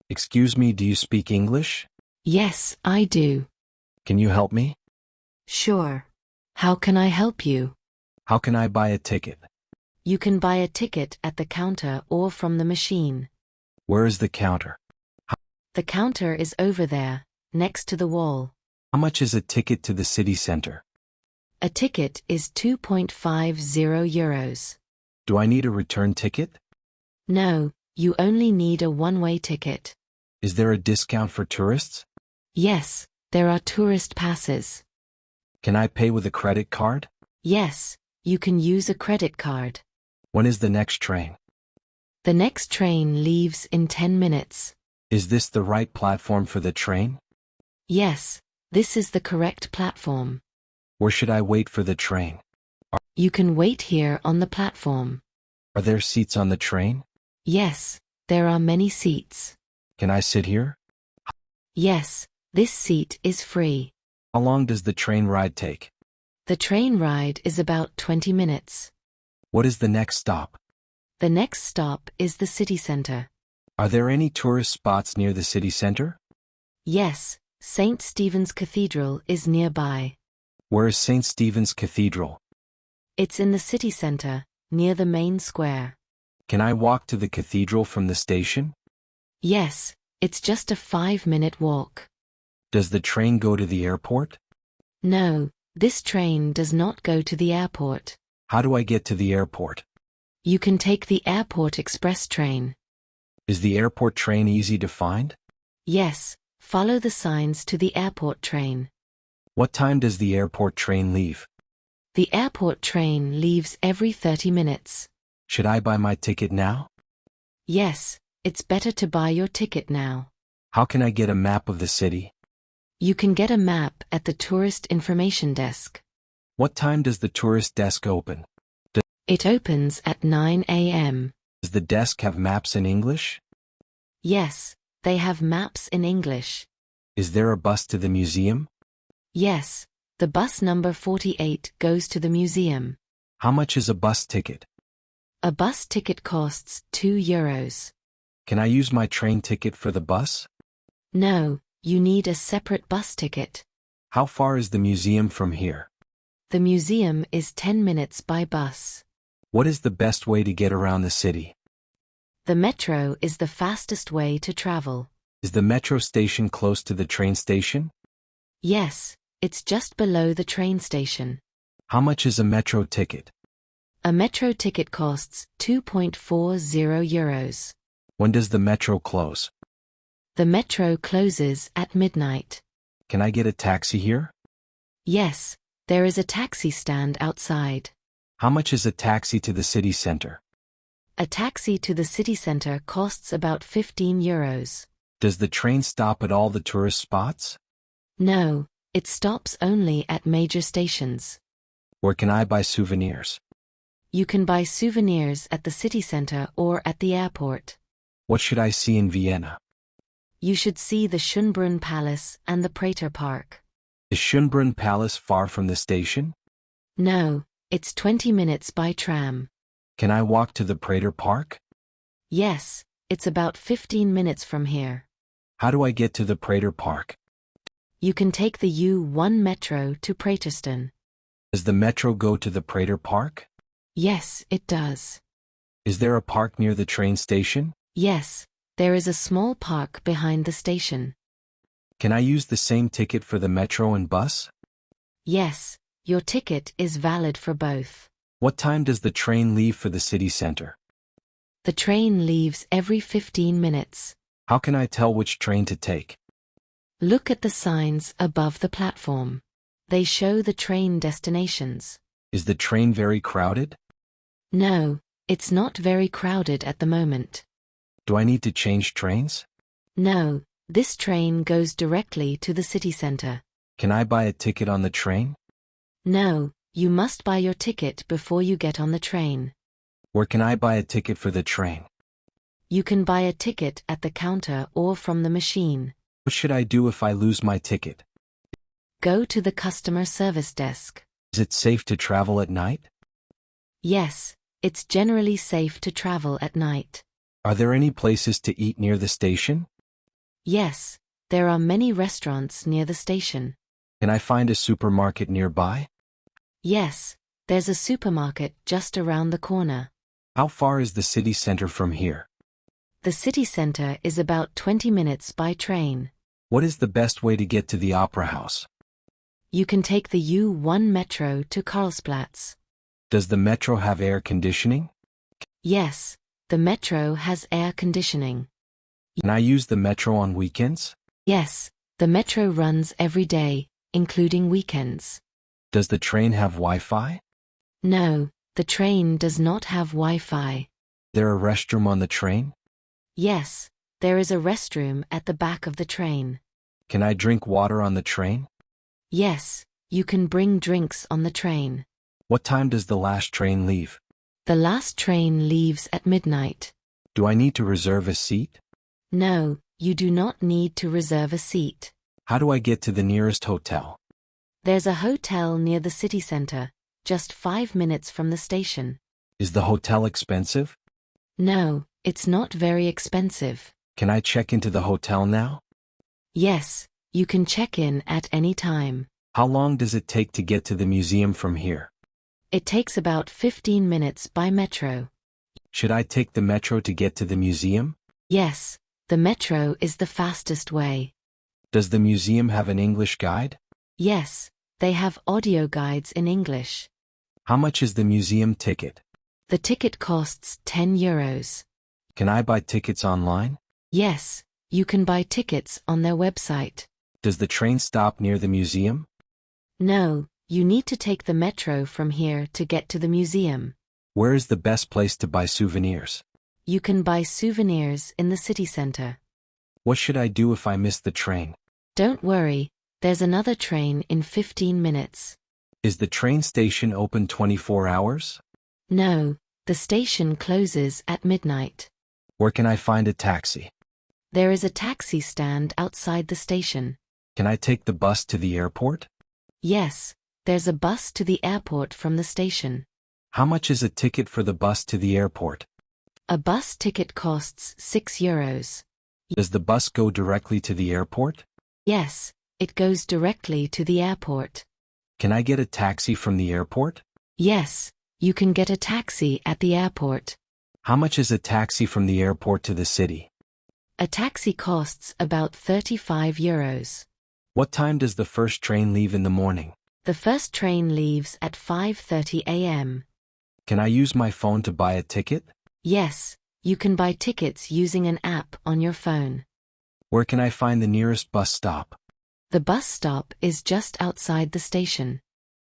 Excuse me, do you speak English? Yes, I do. Can you help me? Sure. How can I help you? How can I buy a ticket? You can buy a ticket at the counter or from the machine. Where is the counter? The counter is over there, next to the wall. How much is a ticket to the city center? A ticket is 2.50 euros. Do I need a return ticket? No, you only need a one-way ticket. Is there a discount for tourists? Yes, there are tourist passes. Can I pay with a credit card? Yes, you can use a credit card. When is the next train? The next train leaves in 10 minutes. Is this the right platform for the train? Yes, this is the correct platform. Where should I wait for the train? You can wait here on the platform. Are there seats on the train? Yes, there are many seats. Can I sit here? Yes, this seat is free. How long does the train ride take? The train ride is about 20 minutes. What is the next stop? The next stop is the city center. Are there any tourist spots near the city center? Yes, St. Stephen's Cathedral is nearby. Where is St. Stephen's Cathedral? It's in the city center, near the main square. Can I walk to the cathedral from the station? Yes, it's just a 5-minute walk. Does the train go to the airport? No, this train does not go to the airport. How do I get to the airport? You can take the airport express train. Is the airport train easy to find? Yes, follow the signs to the airport train. What time does the airport train leave? The airport train leaves every 30 minutes. Should I buy my ticket now? Yes, it's better to buy your ticket now. How can I get a map of the city? You can get a map at the tourist information desk. What time does the tourist desk open? It opens at 9 a.m. Does the desk have maps in English? Yes, they have maps in English. Is there a bus to the museum? Yes, the bus number 48 goes to the museum. How much is a bus ticket? A bus ticket costs 2 euros. Can I use my train ticket for the bus? No, you need a separate bus ticket. How far is the museum from here? The museum is 10 minutes by bus. What is the best way to get around the city? The metro is the fastest way to travel. Is the metro station close to the train station? Yes, it's just below the train station. How much is a metro ticket? A metro ticket costs 2.40 euros. When does the metro close? The metro closes at midnight. Can I get a taxi here? Yes, there is a taxi stand outside. How much is a taxi to the city center? A taxi to the city center costs about 15 euros. Does the train stop at all the tourist spots? No, it stops only at major stations. Where can I buy souvenirs? You can buy souvenirs at the city center or at the airport. What should I see in Vienna? You should see the Schönbrunn Palace and the Prater Park. Is Schönbrunn Palace far from the station? No, it's 20 minutes by tram. Can I walk to the Prater Park? Yes, it's about 15 minutes from here. How do I get to the Prater Park? You can take the U1 metro to Praterston. Does the metro go to the Prater Park? Yes, it does. Is there a park near the train station? Yes, there is a small park behind the station. Can I use the same ticket for the metro and bus? Yes, your ticket is valid for both. What time does the train leave for the city center? The train leaves every 15 minutes. How can I tell which train to take? Look at the signs above the platform. They show the train destinations. Is the train very crowded? No, it's not very crowded at the moment. Do I need to change trains? No, this train goes directly to the city center. Can I buy a ticket on the train? No, you must buy your ticket before you get on the train. Where can I buy a ticket for the train? You can buy a ticket at the counter or from the machine. What should I do if I lose my ticket? Go to the customer service desk. Is it safe to travel at night? Yes, it's generally safe to travel at night. Are there any places to eat near the station? Yes, there are many restaurants near the station. Can I find a supermarket nearby? Yes, there's a supermarket just around the corner. How far is the city center from here? The city center is about 20 minutes by train. What is the best way to get to the Opera House? You can take the U1 metro to Karlsplatz. Does the metro have air conditioning? Yes, the metro has air conditioning. Can I use the metro on weekends? Yes, the metro runs every day, including weekends. Does the train have Wi-Fi? No, the train does not have Wi-Fi. There a restroom on the train? Yes, there is a restroom at the back of the train. Can I drink water on the train? Yes, you can bring drinks on the train. What time does the last train leave? The last train leaves at midnight. Do I need to reserve a seat? No, you do not need to reserve a seat. How do I get to the nearest hotel? There's a hotel near the city center, just 5 minutes from the station. Is the hotel expensive? No, it's not very expensive. Can I check into the hotel now? Yes, you can check in at any time. How long does it take to get to the museum from here? It takes about 15 minutes by metro. Should I take the metro to get to the museum? Yes, the metro is the fastest way. Does the museum have an English guide? Yes, they have audio guides in English. How much is the museum ticket? The ticket costs 10 euros. Can I buy tickets online? Yes, you can buy tickets on their website. Does the train stop near the museum? No, you need to take the metro from here to get to the museum. Where is the best place to buy souvenirs? You can buy souvenirs in the city center. What should I do if I miss the train? Don't worry, there's another train in 15 minutes. Is the train station open 24 hours? No, the station closes at midnight. Where can I find a taxi? There is a taxi stand outside the station. Can I take the bus to the airport? Yes, there's a bus to the airport from the station. How much is a ticket for the bus to the airport? A bus ticket costs 6 euros. Does the bus go directly to the airport? Yes, it goes directly to the airport. Can I get a taxi from the airport? Yes, you can get a taxi at the airport. How much is a taxi from the airport to the city? A taxi costs about 35 euros. What time does the first train leave in the morning? The first train leaves at 5:30 a.m. Can I use my phone to buy a ticket? Yes, you can buy tickets using an app on your phone. Where can I find the nearest bus stop? The bus stop is just outside the station.